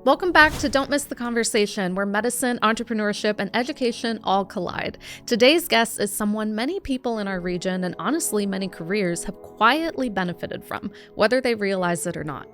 Welcome back to Don't Miss the Conversation, where medicine, entrepreneurship, and education all collide. Today's guest is someone many people in our region, and honestly many careers, have quietly benefited from, whether they realize it or not.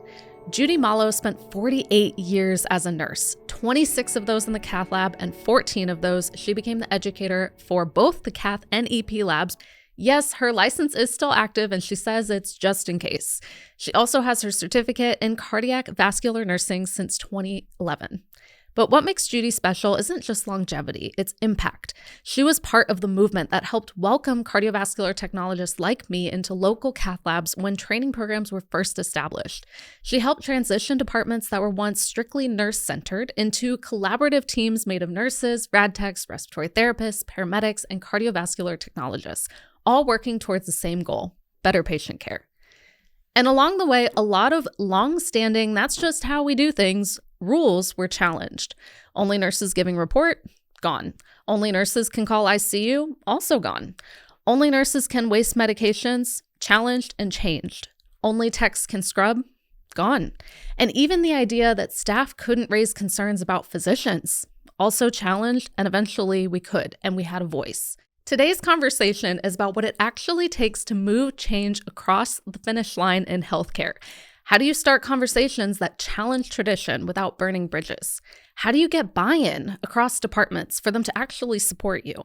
Judy Mollo spent 48 years as a nurse, 26 of those in the Cath lab, and 14 of those she became the educator for both the Cath and EP labs. Yes, her license is still active, and she says it's just in case. She also has her certificate in cardiovascular nursing since 2011. But what makes Judy special isn't just longevity, it's impact. She was part of the movement that helped welcome cardiovascular technologists like me into local cath labs when training programs were first established. She helped transition departments that were once strictly nurse-centered into collaborative teams made of nurses, rad techs, respiratory therapists, paramedics, and cardiovascular technologists, all working towards the same goal: better patient care. And along the way, a lot of long-standing, that's just how we do things, rules were challenged. Only nurses giving report? Gone. Only nurses can call ICU? Also gone. Only nurses can waste medications? Challenged and changed. Only techs can scrub? Gone. And even the idea that staff couldn't raise concerns about physicians? Also challenged, and eventually we could, and we had a voice. Today's conversation is about what it actually takes to move change across the finish line in healthcare. How do you start conversations that challenge tradition without burning bridges? How do you get buy-in across departments for them to actually support you?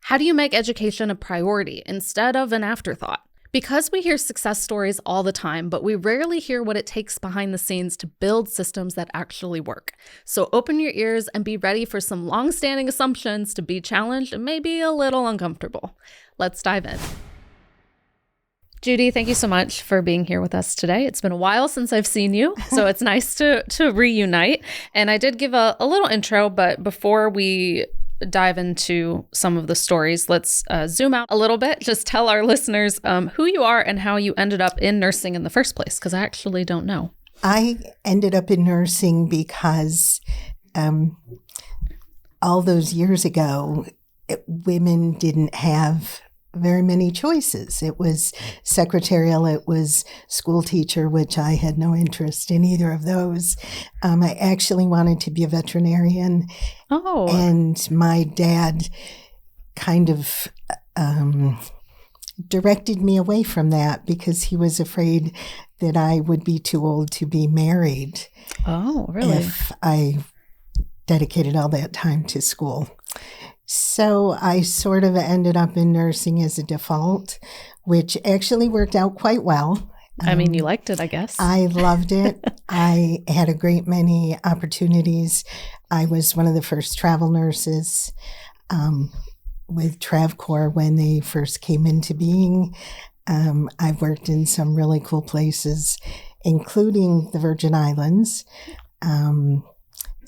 How do you make education a priority instead of an afterthought? Because we hear success stories all the time, but we rarely hear what it takes behind the scenes to build systems that actually work. So open your ears and be ready for some long-standing assumptions to be challenged and maybe a little uncomfortable. Let's dive in. Judy, thank you so much for being here with us today. It's been a while since I've seen you, so it's nice to reunite. And I did give a little intro, but before we dive into some of the stories, let's zoom out a little bit. Just tell our listeners who you are and how you ended up in nursing in the first place, because I actually don't know. I ended up in nursing because all those years ago, women didn't have very many choices. It was secretarial, it was school teacher, which I had no interest in either of those. I actually wanted to be a veterinarian. Oh. And my dad kind of directed me away from that because he was afraid that I would be too old to be married. Oh, really? If I dedicated all that time to school. So I sort of ended up in nursing as a default, which actually worked out quite well. I mean, you liked it, I guess. I loved it. I had a great many opportunities. I was one of the first travel nurses with TravCorps when they first came into being. I've worked in some really cool places, including the Virgin Islands.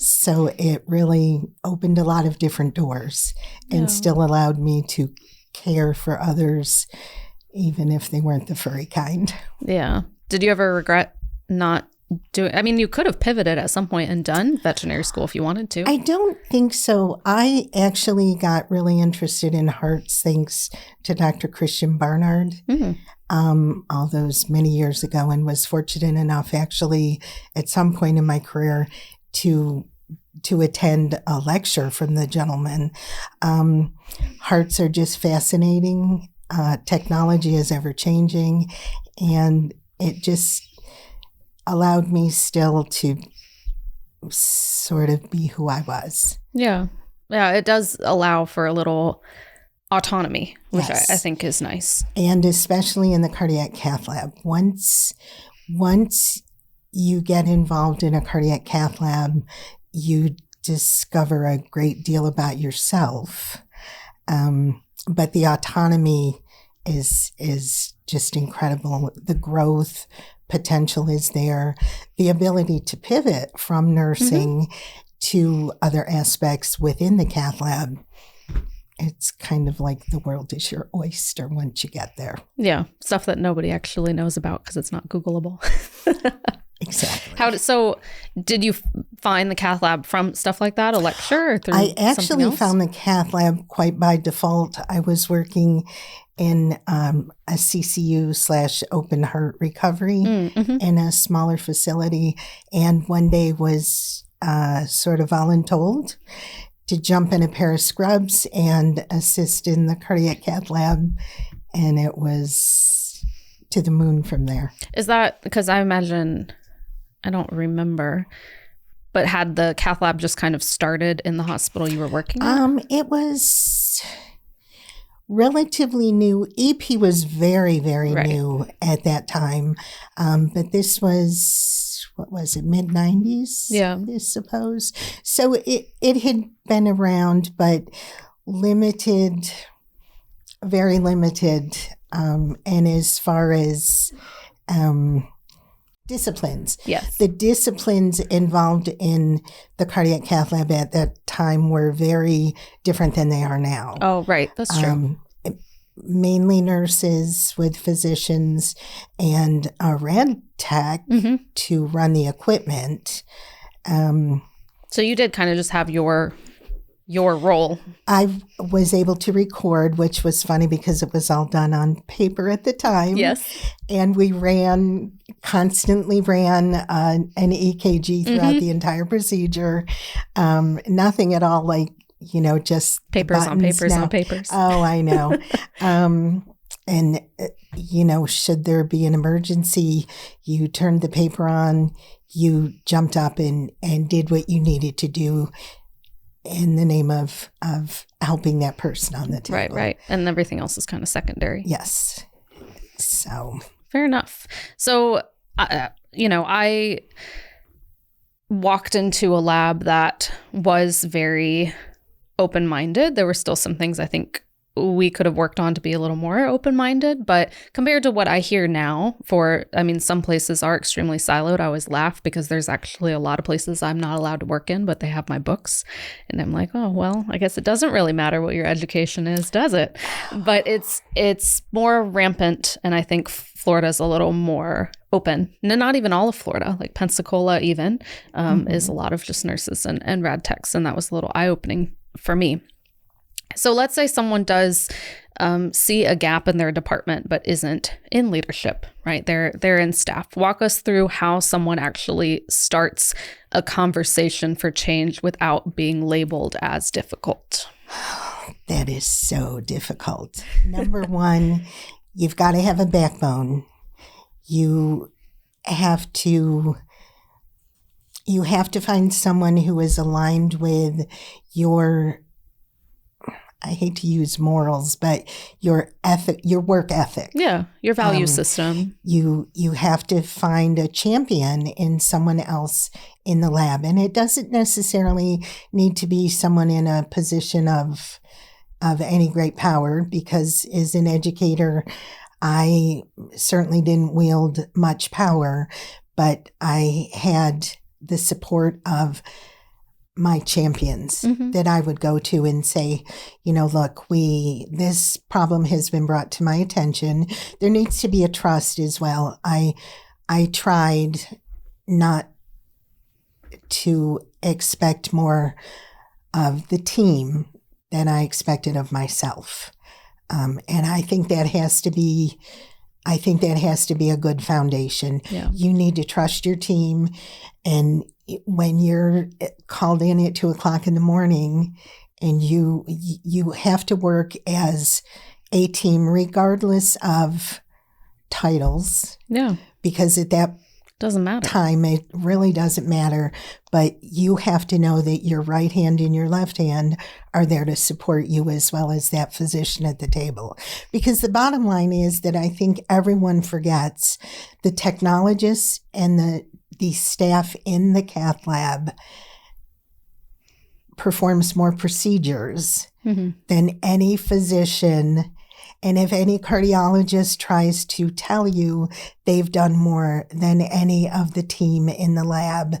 So it really opened a lot of different doors and still allowed me to care for others, even if they weren't the furry kind. Yeah. Did you ever regret not doing? I mean, you could have pivoted at some point and done veterinary school if you wanted to. I don't think so. I actually got really interested in hearts thanks to Dr. Christian Barnard. All those many years ago, and was fortunate enough actually at some point in my career to attend a lecture from the gentleman. Hearts are just fascinating. Technology is ever changing, and it just allowed me still to sort of be who I was. Yeah. Yeah, it does allow for a little autonomy, which Yes. I think is nice. And especially in the cardiac cath lab. Once you get involved in a cardiac cath lab, you discover a great deal about yourself. But the autonomy is just incredible. The growth potential is there. The ability to pivot from nursing to other aspects within the cath lab. It's kind of like the world is your oyster once you get there. Yeah. Stuff that nobody actually knows about because it's not Googleable. Exactly. So did you find the cath lab from stuff like that, a lecture, or through I actually something else? found the cath lab quite by default. I was working in a CCU/open heart recovery in a smaller facility, and one day was sort of voluntold to jump in a pair of scrubs and assist in the cardiac cath lab. And it was to the moon from there. Is that because I imagine, I don't remember, but had the cath lab just kind of started in the hospital you were working at? It was relatively new. EP was very, very new at that time. But this was, what was it, mid-90s? Yeah. I suppose. So it had been around, but limited, very limited. And as far as disciplines. Yes. The disciplines involved in the cardiac cath lab at that time were very different than they are now. Oh, right. That's true. Mainly nurses with physicians and a rad tech to run the equipment. So you did kind of just have your role. I was able to record, which was funny because it was all done on paper at the time. Yes. And we constantly ran an EKG throughout the entire procedure. Nothing at all like, just papers on papers on papers. Oh, I know. And, should there be an emergency, you turned the paper on, you jumped up and did what you needed to do in the name of helping that person on the table. Right. And everything else is kind of secondary. Yes. So. Fair enough. So, I walked into a lab that was very open-minded. There were still some things I think we could have worked on to be a little more open-minded, but compared to what I hear now some places are extremely siloed. I always laugh because there's actually a lot of places I'm not allowed to work in, but they have my books. And I'm like, oh, well, I guess it doesn't really matter what your education is, does it? But it's more rampant. And I think Florida's a little more open. No, not even all of Florida, like Pensacola even, is a lot of just nurses and rad techs. And that was a little eye-opening for me. So let's say someone does see a gap in their department, but isn't in leadership, right? They're in staff. Walk us through how someone actually starts a conversation for change without being labeled as difficult. That is so difficult. Number one, you've got to have a backbone. You have to find someone who is aligned with your, I hate to use morals, but your work ethic. Yeah, your value system. You have to find a champion in someone else in the lab. And it doesn't necessarily need to be someone in a position of any great power, because as an educator, I certainly didn't wield much power, but I had the support of my champions that I would go to and say, look, this problem has been brought to my attention. There needs to be a trust as well. I tried not to expect more of the team than I expected of myself. And I think that has to be a good foundation. Yeah. You need to trust your team. And when you're called in at 2:00 in the morning and you have to work as a team regardless of titles. Yeah. Because at that doesn't matter. Time, it really doesn't matter. But you have to know that your right hand and your left hand are there to support you as well as that physician at the table. Because the bottom line is that I think everyone forgets the technologists and the staff in the cath lab performs more procedures than any physician. And if any cardiologist tries to tell you they've done more than any of the team in the lab,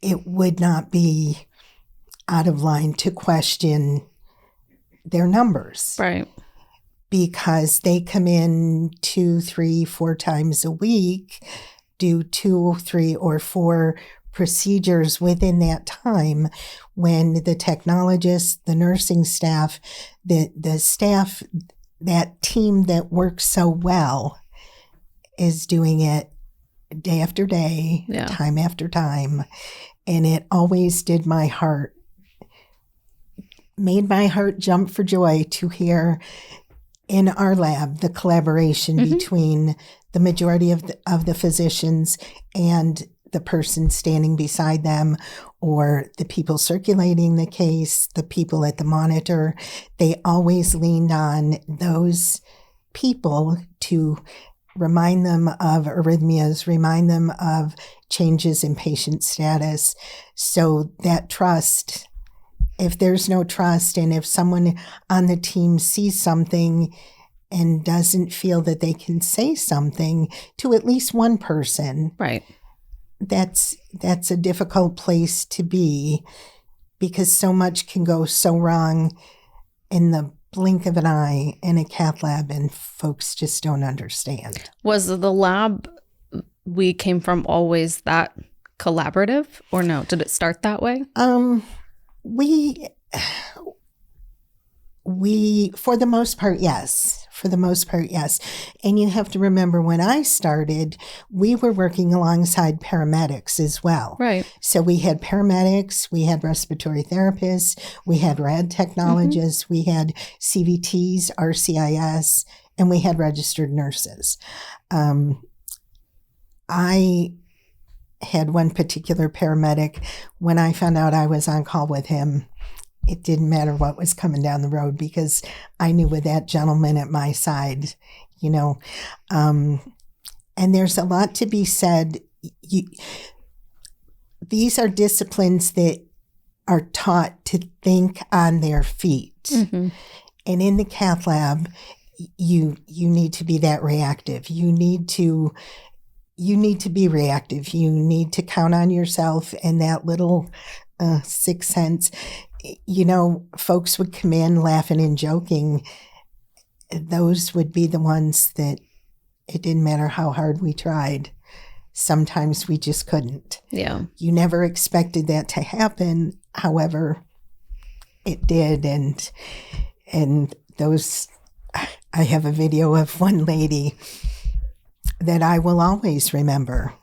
it would not be out of line to question their numbers. Right. Because they come in 2, 3, 4 times a week, do 2, 3, or 4 procedures within that time, when the technologists, the nursing staff, the staff, that team that works so well is doing it day after day, Yeah. time after time. And it always made my heart jump for joy to hear in our lab the collaboration between the majority of the physicians and the person standing beside them, or the people circulating the case, the people at the monitor. They always leaned on those people to remind them of arrhythmias, remind them of changes in patient status. So that trust, if there's no trust, and if someone on the team sees something and doesn't feel that they can say something to at least one person, right, that's a difficult place to be, because so much can go so wrong in the blink of an eye in a cath lab, and folks just don't understand. Was the lab we came from always that collaborative, or no? Did it start that way? We, for the most part, yes. For the most part, yes. And you have to remember, when I started, we were working alongside paramedics as well. Right. So we had paramedics, we had respiratory therapists, we had rad technologists, we had CVTs, RCIS, and we had registered nurses. I had one particular paramedic. When I found out I was on call with him, it didn't matter what was coming down the road, because I knew with that gentleman at my side, and there's a lot to be said. These are disciplines that are taught to think on their feet. And in the cath lab, you need to be that reactive. You need to be reactive. You need to count on yourself and that little sixth sense. Folks would come in laughing and joking. Those would be the ones that it didn't matter how hard we tried. Sometimes we just couldn't. Yeah. You never expected that to happen. However, it did. And those, I have a video of one lady that I will always remember.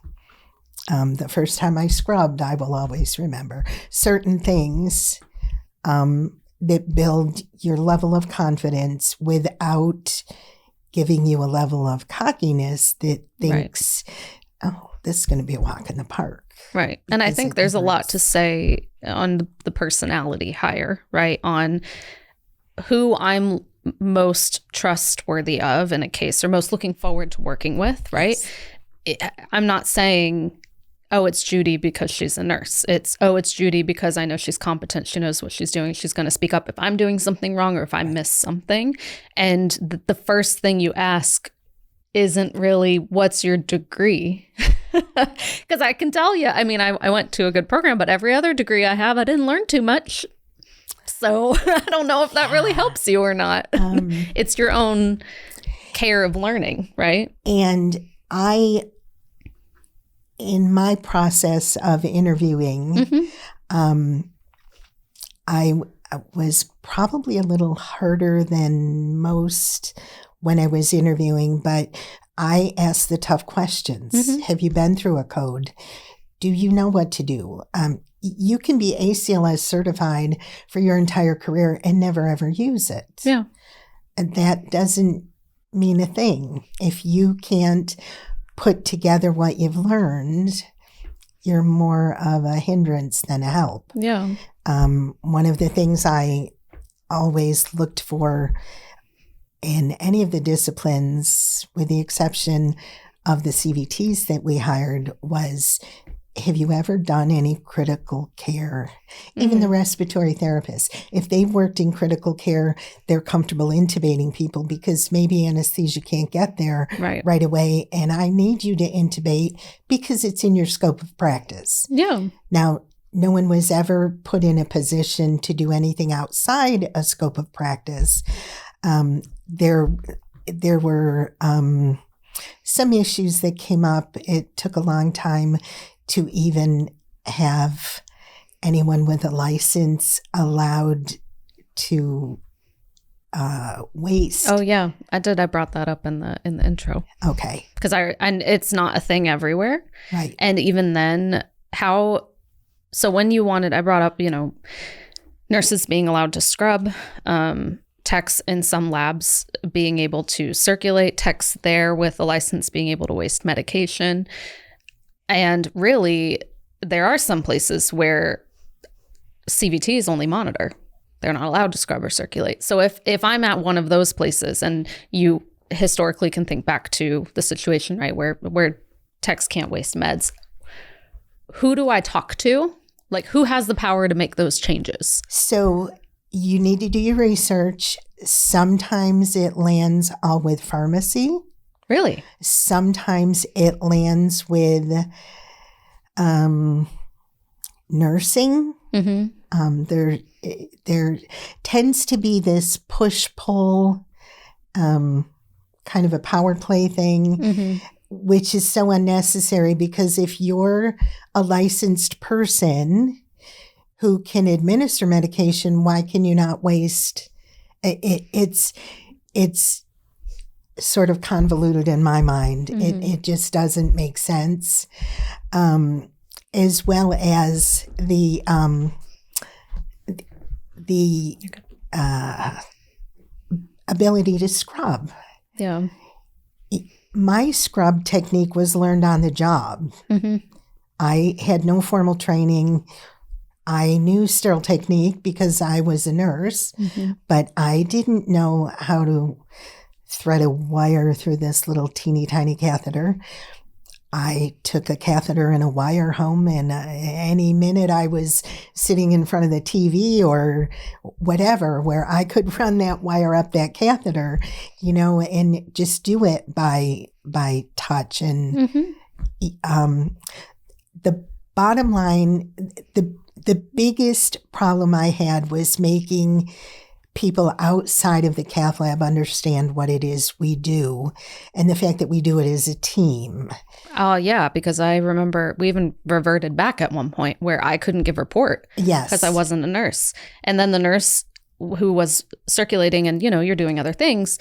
The first time I scrubbed, I will always remember. Certain things that build your level of confidence without giving you a level of cockiness that thinks, oh, this is going to be a walk in the park. Right. And I think there's a lot to say on the personality hire, right? On who I'm most trustworthy of in a case, or most looking forward to working with, right? Yes. I'm not saying, oh, it's Judy because she's a nurse. It's Judy because I know she's competent. She knows what she's doing. She's going to speak up if I'm doing something wrong or if I miss something. And the first thing you ask isn't really, what's your degree? Because I can tell you, I mean, I went to a good program, but every other degree I have, I didn't learn too much. So I don't know if that really helps you or not. It's your own care of learning, right? And in my process of interviewing, I was probably a little harder than most when I was interviewing, but I asked the tough questions. Have you been through a code? Do you know what to do? You can be ACLS certified for your entire career and never ever use it. Yeah. And that doesn't mean a thing. If you can't put together what you've learned, you're more of a hindrance than a help. Yeah. One of the things I always looked for in any of the disciplines, with the exception of the CVTs that we hired, was, have you ever done any critical care? Even the respiratory therapists, if they've worked in critical care, they're comfortable intubating people because maybe anesthesia can't get there right away. And I need you to intubate because it's in your scope of practice. Yeah. Now, no one was ever put in a position to do anything outside a scope of practice. There were some issues that came up. It took a long time to even have anyone with a license allowed to waste. Oh yeah, I did. I brought that up in the intro. Okay. Because and it's not a thing everywhere. Right. And even then, so when you wanted, I brought up, nurses being allowed to scrub, techs in some labs being able to circulate, techs there with a license being able to waste medication. And really, there are some places where CVTs only monitor. They're not allowed to scrub or circulate. So if I'm at one of those places, and you historically can think back to the situation, right, where techs can't waste meds, who do I talk to? Like, who has the power to make those changes? So you need to do your research. Sometimes it lands all with pharmacy. Really? Sometimes it lands with nursing. Mm-hmm. There tends to be this push-pull kind of a power play thing, mm-hmm. which is so unnecessary, because if you're a licensed person who can administer medication, why can you not waste? It's sort of convoluted in my mind. Mm-hmm. It just doesn't make sense. As well as the ability to scrub. Yeah. My scrub technique was learned on the job. Mm-hmm. I had no formal training. I knew sterile technique because I was a nurse, mm-hmm. but I didn't know how to thread a wire through this little teeny tiny catheter. I took a catheter and a wire home, and any minute I was sitting in front of the TV or whatever where I could run that wire up that catheter, and just do it by touch. And mm-hmm. The bottom line, the biggest problem I had was making people outside of the cath lab understand what it is we do, and the fact that we do it as a team. Oh, yeah, because I remember we even reverted back at one point where I couldn't give report. Yes. Because I wasn't a nurse. And then the nurse who was circulating and, you're doing other things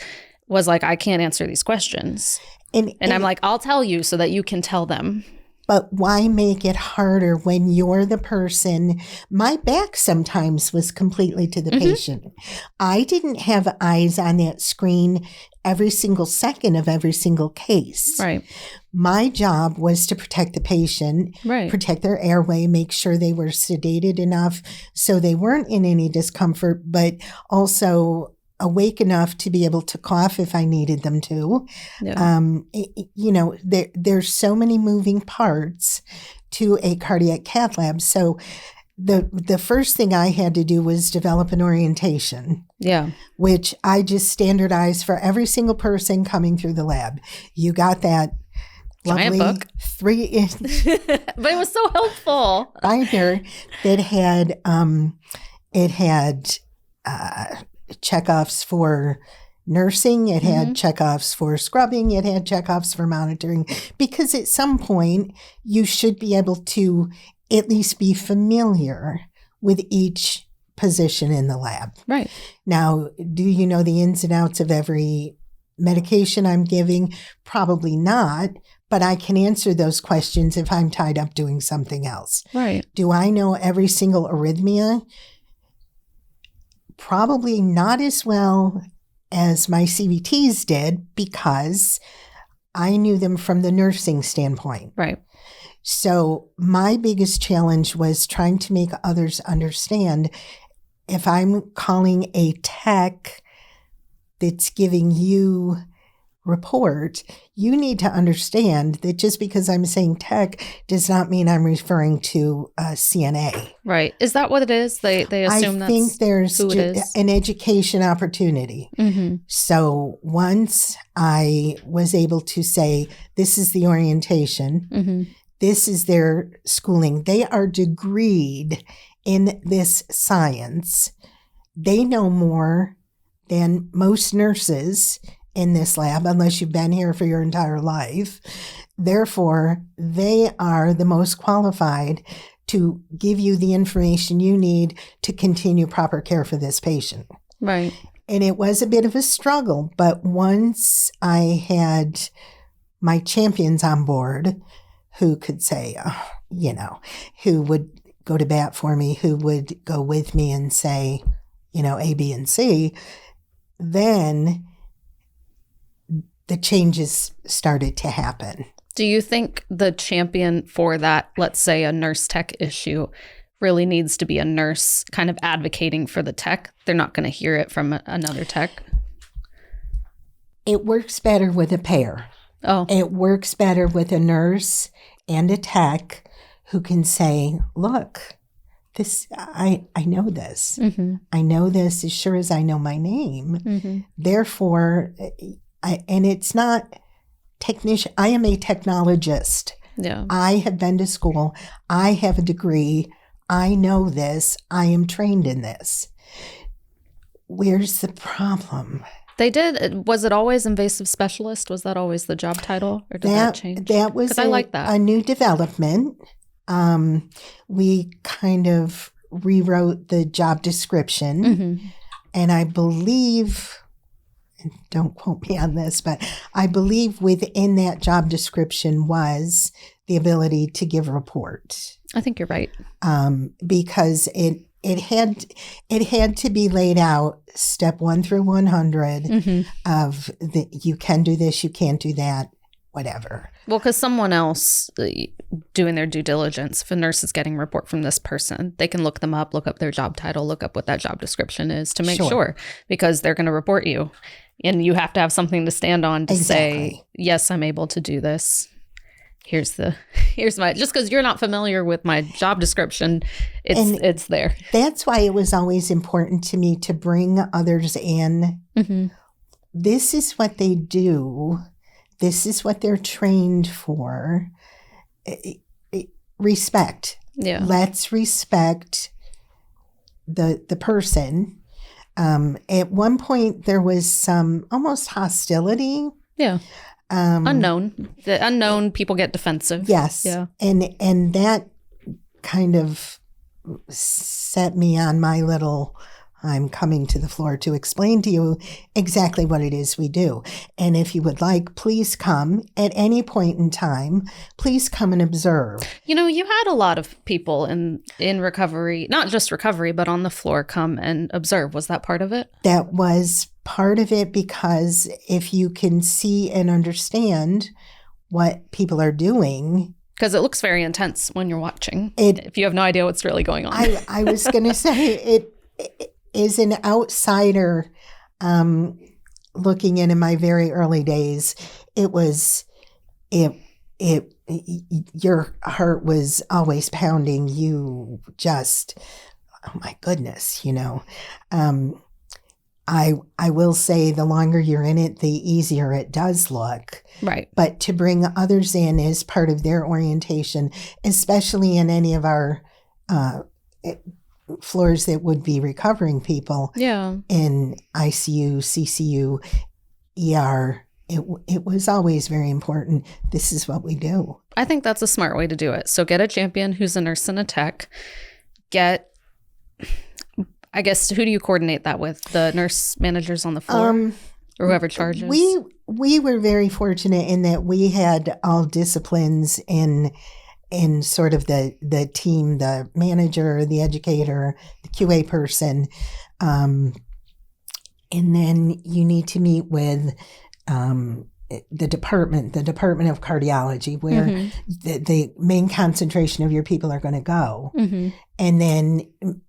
was like, I can't answer these questions. And I'm like, I'll tell you so that you can tell them. But why make it harder when you're the person? My back sometimes was completely to the mm-hmm. patient. I didn't have eyes on that screen every single second of every single case. Right. My job was to protect the patient, right. protect their airway, make sure they were sedated enough so they weren't in any discomfort, but also awake enough to be able to cough if I needed them to. Yeah. There's so many moving parts to a cardiac cath lab. So the first thing I had to do was develop an orientation. Yeah. Which I just standardized for every single person coming through the lab. You got that giant lovely book. 3-inch but it was so helpful. binder that had checkoffs for nursing, it had mm-hmm. checkoffs for scrubbing, it had checkoffs for monitoring, because at some point you should be able to at least be familiar with each position in the lab. Right. Now, do you know the ins and outs of every medication I'm giving? Probably not, but I can answer those questions if I'm tied up doing something else. Right. Do I know every single arrhythmia? Probably not as well as my CVTs did, because I knew them from the nursing standpoint. Right. So my biggest challenge was trying to make others understand, if I'm calling a tech that's giving you report, you need to understand that just because I'm saying tech does not mean I'm referring to CNA. Right. Is that what it is? They assume that's think there's who it is? An education opportunity. Mm-hmm. So once I was able to say, this is the orientation, mm-hmm. this is their schooling, they are degreed in this science. They know more than most nurses in this lab, unless you've been here for your entire life. Therefore, they are the most qualified to give you the information you need to continue proper care for this patient. Right. And it was a bit of a struggle, but once I had my champions on board who could say, who would go to bat for me, who would go with me and say, A, B, and C, then the changes started to happen. Do you think the champion for that, let's say a nurse tech issue, really needs to be a nurse kind of advocating for the tech? They're not going to hear it from another tech. It works better with a pair. Oh. It works better with a nurse and a tech who can say, look, this, I know this. Mm-hmm. I know this as sure as I know my name. Mm-hmm. Therefore, and it's not technician. I am a technologist. Yeah. I have been to school. I have a degree. I know this. I am trained in this. Where's the problem? They did. Was it always invasive specialist? Was that always the job title, or did that change? That was I like that. A new development. We kind of rewrote the job description, Mm-hmm. and I believe, and don't quote me on this, but I believe within that job description was the ability to give a report. I think you're right. Because it had to be laid out step 1 through 100 Mm-hmm. of you can do this, you can't do that, whatever. Well, because someone else doing their due diligence, if a nurse is getting a report from this person, they can look them up, look up their job title, look up what that job description is to make sure, because they're going to report you. And you have to have something to stand on to say, yes, I'm able to do this. Here's my, just because you're not familiar with my job description, it's there. That's why it was always important to me to bring others in. Mm-hmm. This is what they do. This is what they're trained for. Respect. Yeah. Let's respect the person. At one point, there was some almost hostility. Yeah. Unknown. The unknown people get defensive. Yes. Yeah. And that kind of set me on my little, I'm coming to the floor to explain to you exactly what it is we do. And if you would like, please come at any point in time. Please come and observe. You had a lot of people in recovery, not just recovery, but on the floor come and observe. Was that part of it? That was part of it, because if you can see and understand what people are doing. Because it looks very intense when you're watching, if you have no idea what's really going on. I was going to say, it is an outsider looking in my very early days. Your heart was always pounding. You just, oh my goodness, I will say the longer you're in it, the easier it does look. Right. But to bring others in as part of their orientation, especially in any of our floors that would be recovering people. Yeah. In ICU, CCU, ER, it was always very important. This is what we do. I think that's a smart way to do it. So get a champion who's a nurse and a tech. I guess, who do you coordinate that with? The nurse managers on the floor? Or whoever charges? We were very fortunate in that we had all disciplines in sort of the team, the manager, the educator, the QA person. And then you need to meet with the Department of Cardiology, where the main concentration of your people are going to go. Mm-hmm. And then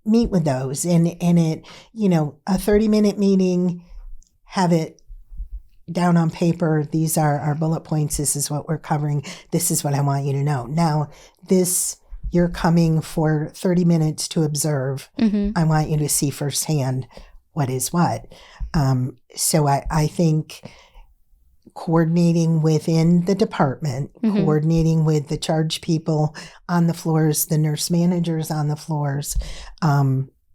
meet with those. And it, a 30-minute meeting, have it down on paper. These are our bullet points. This is what we're covering. This is what I want you to know. Now, you're coming for 30 minutes to observe. Mm-hmm. I want you to see firsthand what is what. So I think coordinating within the department, coordinating with the charge people on the floors, the nurse managers on the floors,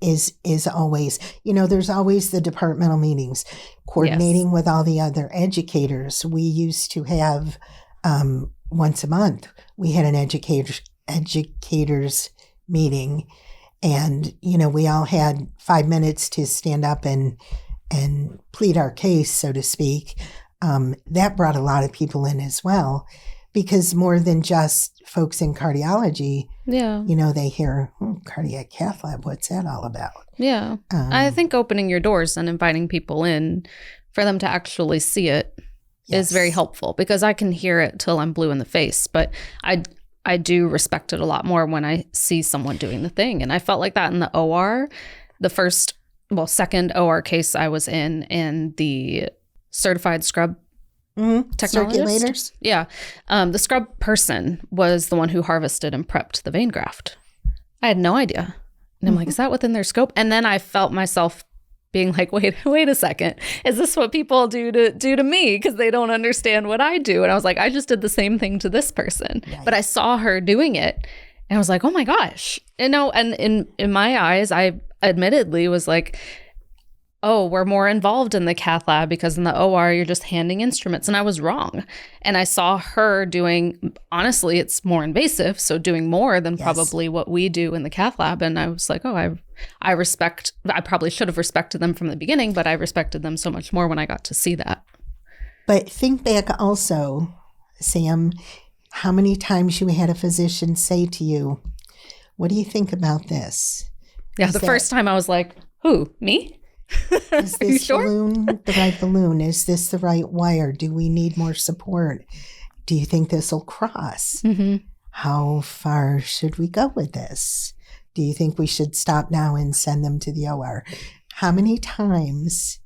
is always, there's always the departmental meetings, coordinating with all the other educators. We used to have, once a month, we had an educators meeting, and, we all had 5 minutes to stand up and plead our case, so to speak, that brought a lot of people in as well, because more than just folks in cardiology, they hear cardiac cath lab. What's that all about? Yeah. I think opening your doors and inviting people in for them to actually see it is very helpful, because I can hear it till I'm blue in the face, but I do respect it a lot more when I see someone doing the thing. And I felt like that in the OR, second OR case I was in, and the certified scrub technologist. Circulators. Yeah. The scrub person was the one who harvested and prepped the vein graft. I had no idea. And I'm like, is that within their scope? And then I felt myself being like, wait a second. Is this what people do to me? Because they don't understand what I do. And I was like, I just did the same thing to this person. Right. But I saw her doing it. And I was like, oh my gosh. And in my eyes, I admittedly was like, oh, we're more involved in the cath lab, because in the OR, you're just handing instruments. And I was wrong. And I saw her doing, honestly, it's more invasive. So doing more than probably what we do in the cath lab. And I was like, oh, I probably should have respected them from the beginning, but I respected them so much more when I got to see that. But think back also, Sam, how many times you had a physician say to you, what do you think about this? Yeah, the first time I was like, who, me? Is this balloon the right balloon? Is this the right wire? Do we need more support? Do you think this will cross? Mm-hmm. How far should we go with this? Do you think we should stop now and send them to the OR? How many times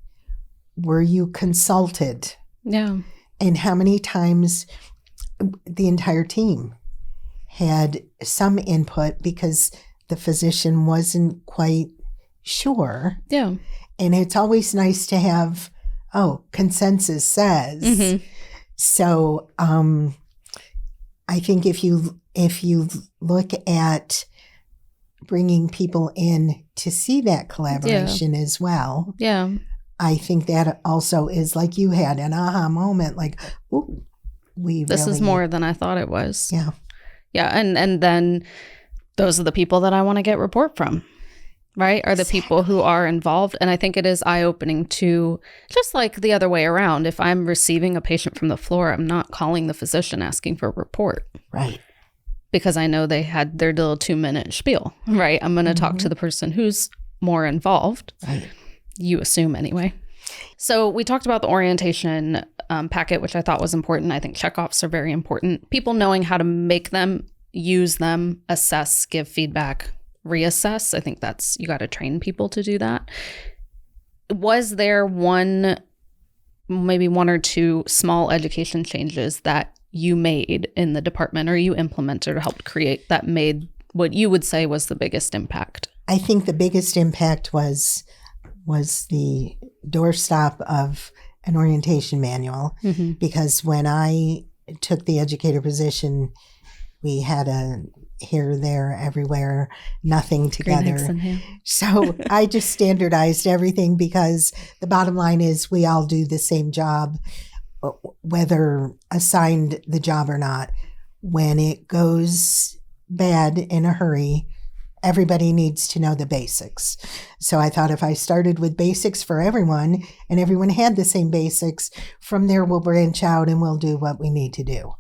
were you consulted? Yeah. And how many times the entire team had some input because the physician wasn't quite sure? Yeah. And it's always nice to have, consensus says. Mm-hmm. So I think if you look at bringing people in to see that collaboration as well, I think that also is, like you had an aha moment, like, ooh, this is more than I thought it was. Yeah. Yeah. And then those are the people that I want to get report from. Right? Are the people who are involved. And I think it is eye-opening to, just like the other way around, if I'm receiving a patient from the floor, I'm not calling the physician asking for a report. Right. Because I know they had their little 2-minute spiel, right? I'm going to talk to the person who's more involved. Right. You assume anyway. So we talked about the orientation packet, which I thought was important. I think checkoffs are very important. People knowing how to make them, use them, assess, give feedback, reassess. I think you got to train people to do that. Was there maybe one or two small education changes that you made in the department or you implemented or helped create that made what you would say was the biggest impact? I think the biggest impact was the doorstop of an orientation manual, because when I took the educator position, we had a here, there, everywhere, nothing together. So I just standardized everything, because the bottom line is we all do the same job, whether assigned the job or not. When it goes bad in a hurry, everybody needs to know the basics. So I thought if I started with basics for everyone and everyone had the same basics, from there we'll branch out and we'll do what we need to do.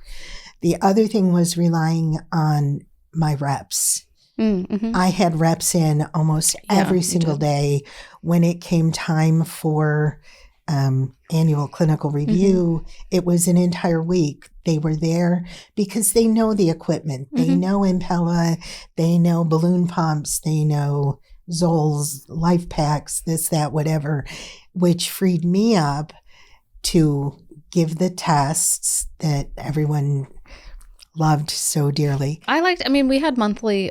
The other thing was relying on my reps. Mm-hmm. I had reps in almost every single day. When it came time for annual clinical review, it was an entire week. They were there because they know the equipment. They know Impella, they know balloon pumps, they know Zols, life packs, this, that, whatever, which freed me up to give the tests that everyone loved so dearly. We had monthly,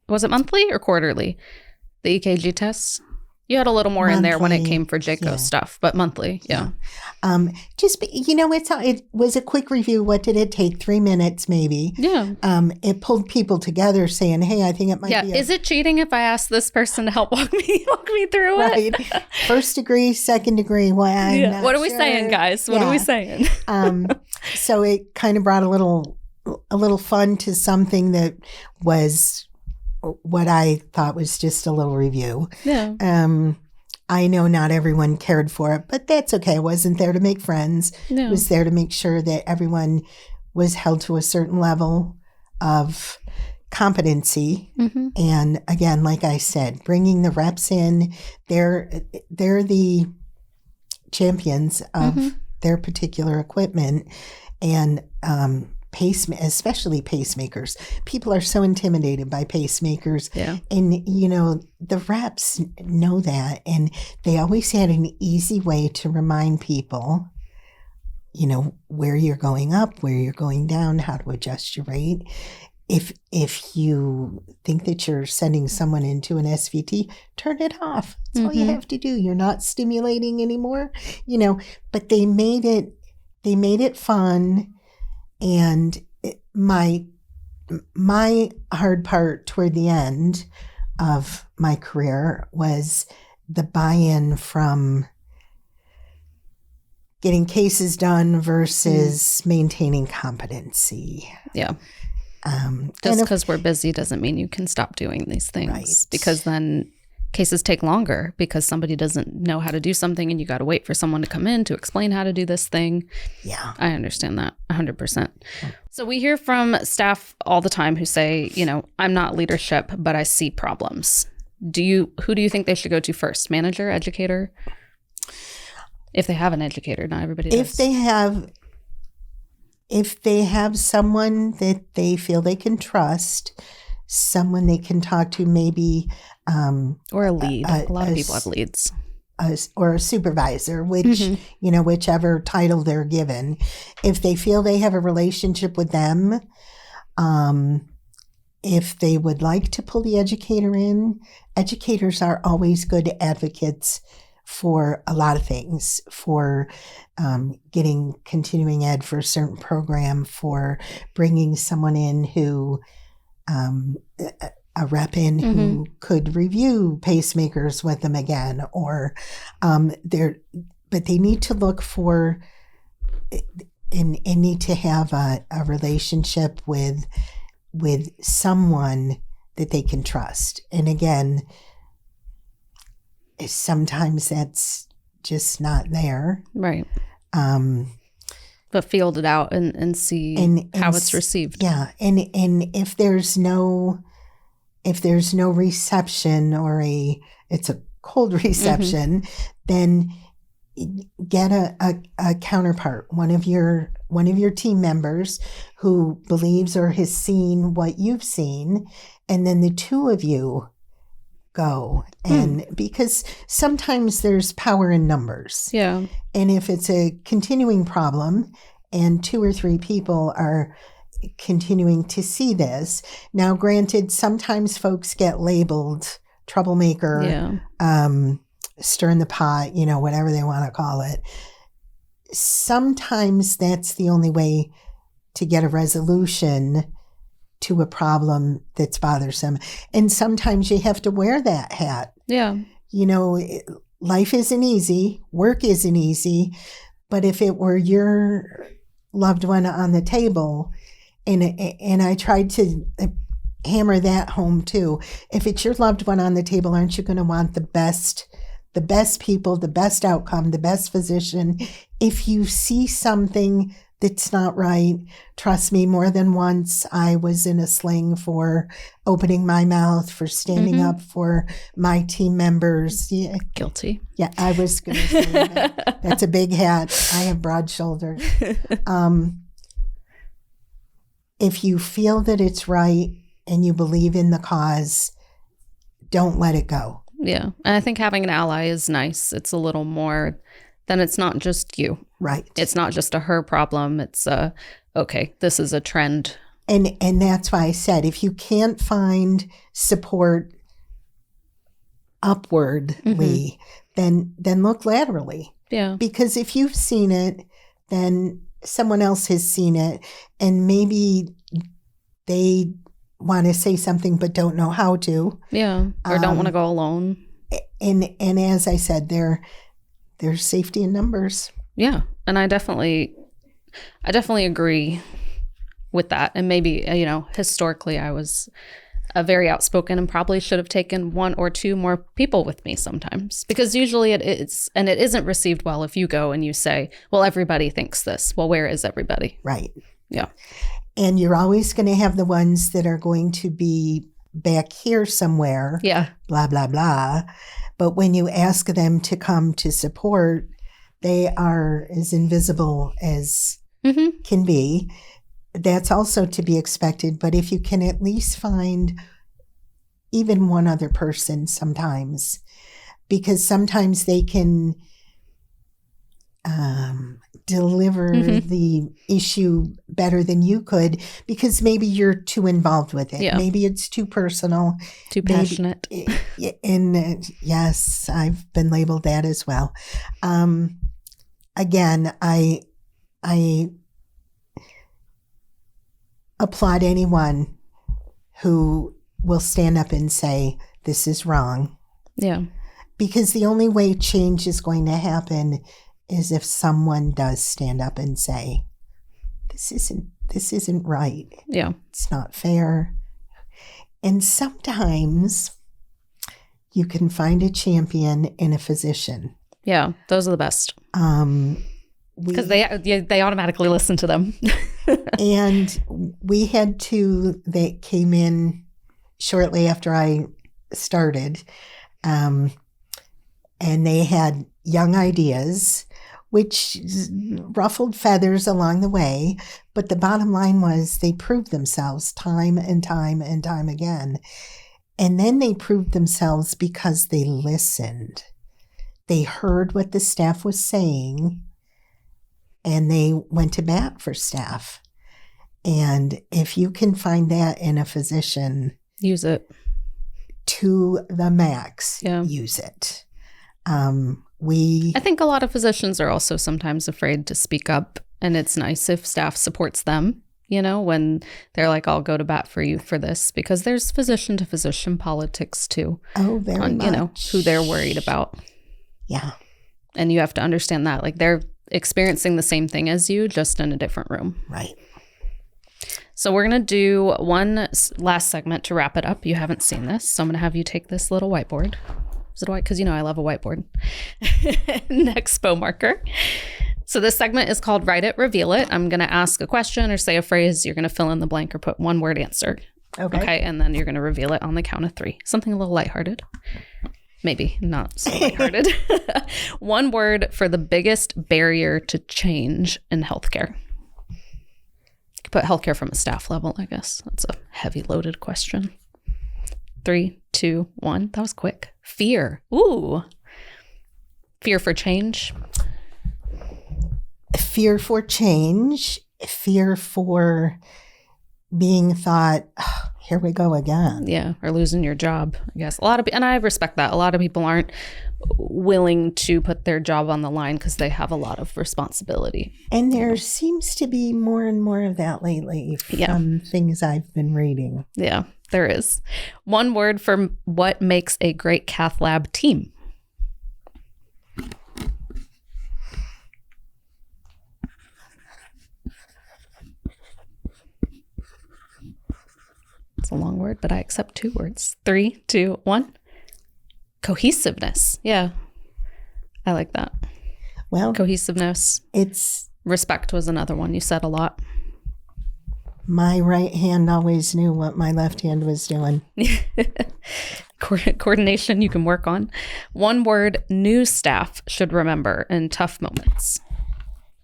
was it monthly or quarterly? The EKG tests? You had a little more monthly in there when it came for JCO stuff, but monthly, it was a quick review. What did it take? 3 minutes, maybe. Yeah. It pulled people together saying, hey, I think it might be. Is it cheating if I ask this person to help walk me through it? Right. First degree, second degree. Well, what are we saying, guys? What are we saying? So it kind of brought a little fun to something that was what I thought was just a little review. Yeah. I know not everyone cared for it, but that's okay. I wasn't there to make friends. No. I was there to make sure that everyone was held to a certain level of competency. Mm-hmm. And again, like I said, bringing the reps in, they're the champions of Mm-hmm. their particular equipment. And especially pacemakers. People are so intimidated by pacemakers. Yeah. And, the reps know that. And they always had an easy way to remind people, where you're going up, where you're going down, how to adjust your rate. If you think that you're sending someone into an SVT, turn it off. That's all you Mm-hmm. have to do. You're not stimulating anymore, but they made it fun. And my hard part toward the end of my career was the buy-in from getting cases done versus maintaining competency. Yeah. And Just because we're busy doesn't mean you can stop doing these things. Right. Because then cases take longer because somebody doesn't know how to do something and you got to wait for someone to come in to explain how to do this thing. Yeah. I understand that 100%. So we hear from staff all the time who say, I'm not leadership, but I see problems. Who do you think they should go to first? Manager, educator? If they have an educator, not everybody does. If they have someone that they feel they can trust, someone they can talk to, maybe or a lead. A lot of people have leads. Or a supervisor, whichever title they're given. If they feel they have a relationship with them, if they would like to pull the educator in, educators are always good advocates for a lot of things, for getting continuing ed for a certain program, for bringing someone in who a rep in who could review pacemakers with them again, or but they need to look for and need to have a relationship with someone that they can trust. And again, sometimes that's just not there. Right. But field it out and see how it's received. Yeah. And if there's no reception, or it's a cold reception, then get a counterpart, one of your team members who believes or has seen what you've seen, and then the two of you go. And because sometimes there's power in numbers. Yeah. And if it's a continuing problem and 2 or 3 people are continuing to see this. Now, granted, sometimes folks get labeled troublemaker, stirring the pot, whatever they want to call it. Sometimes that's the only way to get a resolution to a problem that's bothersome. And sometimes you have to wear that hat. Yeah. Life isn't easy, work isn't easy, but if it were your loved one on the table, and I tried to hammer that home too. If it's your loved one on the table, aren't you going to want the best people, the best outcome, the best physician? If you see something that's not right, trust me, more than once I was in a sling for opening my mouth, for standing up for my team members. Yeah. Guilty. Yeah, I was going to say that. That's a big hat. I have broad shoulders. If you feel that it's right and you believe in the cause, don't let it go. Yeah. And I think having an ally is nice. It's a little more than it's not just you. Right. It's not just a her problem. It's okay, this is a trend. And that's why I said, if you can't find support upwardly, then look laterally. Yeah. Because if you've seen it, then someone else has seen it, and maybe they want to say something but don't know how to. Yeah. Or don't want to go alone. And as I said, there's safety in numbers. Yeah. And I definitely agree with that. And maybe, historically I was very outspoken and probably should have taken one or two more people with me sometimes, because usually it is, and it isn't received well if you go and you say, well, everybody thinks this. Well, where is everybody? Right. Yeah. And you're always going to have the ones that are going to be back here somewhere. Yeah. Blah, blah, blah. But when you ask them to come to support, they are as invisible as can be. That's also to be expected. But if you can at least find even one other person sometimes, because sometimes they can deliver the issue better than you could, because maybe you're too involved with it. Yeah. Maybe it's too personal. Too passionate. And yes, I've been labeled that as well. Again, I applaud anyone who will stand up and say, this is wrong. Yeah. Because the only way change is going to happen is if someone does stand up and say, this isn't right. Yeah. It's not fair. And sometimes you can find a champion in a physician. Yeah. Those are the best. Because they automatically listen to them. And we had two that came in shortly after I started. And they had young ideas, which ruffled feathers along the way. But the bottom line was they proved themselves time and time and time again. And then they proved themselves because they listened. They heard what the staff was saying, and they went to bat for staff. And if you can find that in a physician, use it to the max. Yeah. Use it. I think a lot of physicians are also sometimes afraid to speak up, and it's nice if staff supports them, when they're like, I'll go to bat for you for this, because there's physician to physician politics too. Oh, very much. Who they're worried about. Yeah. And you have to understand that, like, they're experiencing the same thing as you, just in a different room. Right. So we're going to do one last segment to wrap it up. You haven't seen this, so I'm going to have you take this little whiteboard. Is it white? Because I love a whiteboard. An expo marker. So this segment is called Write It, Reveal It. I'm going to ask a question or say a phrase. You're going to fill in the blank or put one word answer. Okay. And then you're going to reveal it on the count of 3. Something a little lighthearted. Maybe not so lighthearted. One word for the biggest barrier to change in healthcare. You could put healthcare from a staff level, I guess. That's a heavy loaded question. 3, 2, 1. That was quick. Fear. Ooh. Fear for change. Fear for change. Fear for being thought, oh, here we go again. Yeah. Or losing your job, I guess. And I respect that. A lot of people aren't willing to put their job on the line because they have a lot of responsibility. And there seems to be more and more of that lately from things I've been reading. Yeah, there is. One word for what makes a great cath lab team. It's a long word, but I accept 2 words. 3, 2, 1. Cohesiveness. Yeah. I like that. Well, cohesiveness. It's respect was another one you said a lot. My right hand always knew what my left hand was doing. Coordination you can work on. One word new staff should remember in tough moments.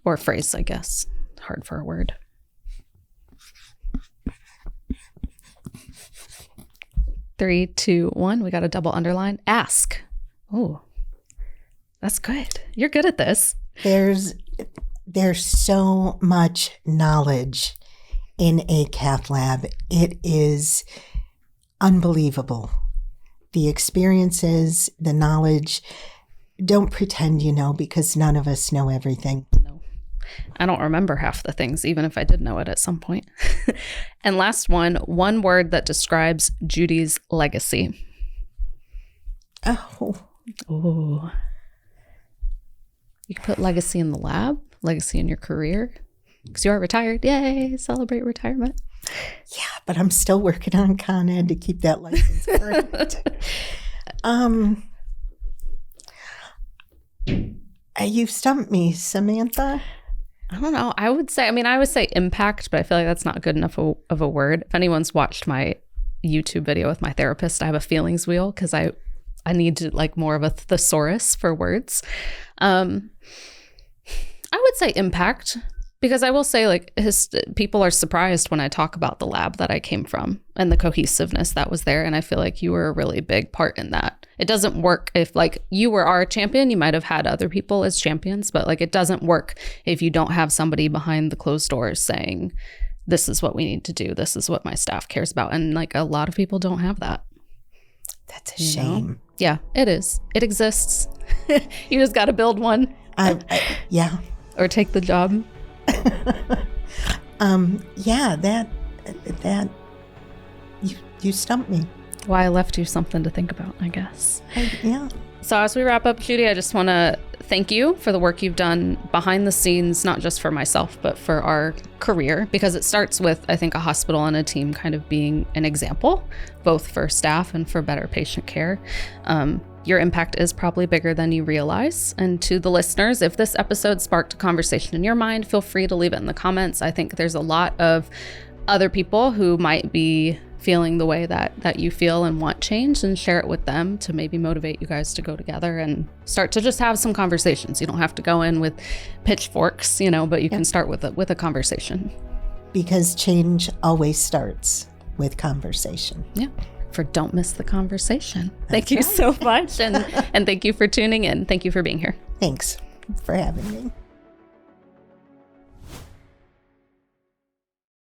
Or phrase, I guess. Hard for a word. 3, 2, 1. We got a double underline. Ask. Oh, that's good. You're good at this. There's so much knowledge in a cath lab. It is unbelievable. The experiences, the knowledge. Don't pretend you know, because none of us know everything. No. I don't remember half the things, even if I did know it at some point. And last one word that describes Judy's legacy. Oh. You can put legacy in the lab, legacy in your career, because you are retired. Yay, celebrate retirement. Yeah, but I'm still working on Con Ed to keep that license current. You stumped me, Samantha. I don't know. I would say impact, but I feel like that's not good enough of a word. If anyone's watched my YouTube video with my therapist, I have a feelings wheel because I need to like more of a thesaurus for words. I would say impact, because I will say like people are surprised when I talk about the lab that I came from and the cohesiveness that was there. And I feel like you were a really big part in that. It doesn't work if like you were our champion, you might have had other people as champions, but like it doesn't work if you don't have somebody behind the closed doors saying, this is what we need to do. This is what my staff cares about. And like a lot of people don't have that. That's a shame. Know? Yeah, it is. It exists. You just got to build one. Yeah. Or take the job. Yeah, that you stumped me. Why I left you something to think about, I guess. Yeah. So as we wrap up, Judy, I just want to thank you for the work you've done behind the scenes, not just for myself, but for our career, because it starts with, I think, a hospital and a team kind of being an example, both for staff and for better patient care. Your impact is probably bigger than you realize. And to the listeners, if this episode sparked a conversation in your mind, feel free to leave it in the comments. I think there's a lot of other people who might be feeling the way that you feel and want change, and share it with them to maybe motivate you guys to go together and start to just have some conversations. You don't have to go in with pitchforks, but you can start with a conversation. Because change always starts with conversation. Yeah. For don't miss the conversation. Thank you so much. And thank you for tuning in. Thank you for being here. Thanks for having me.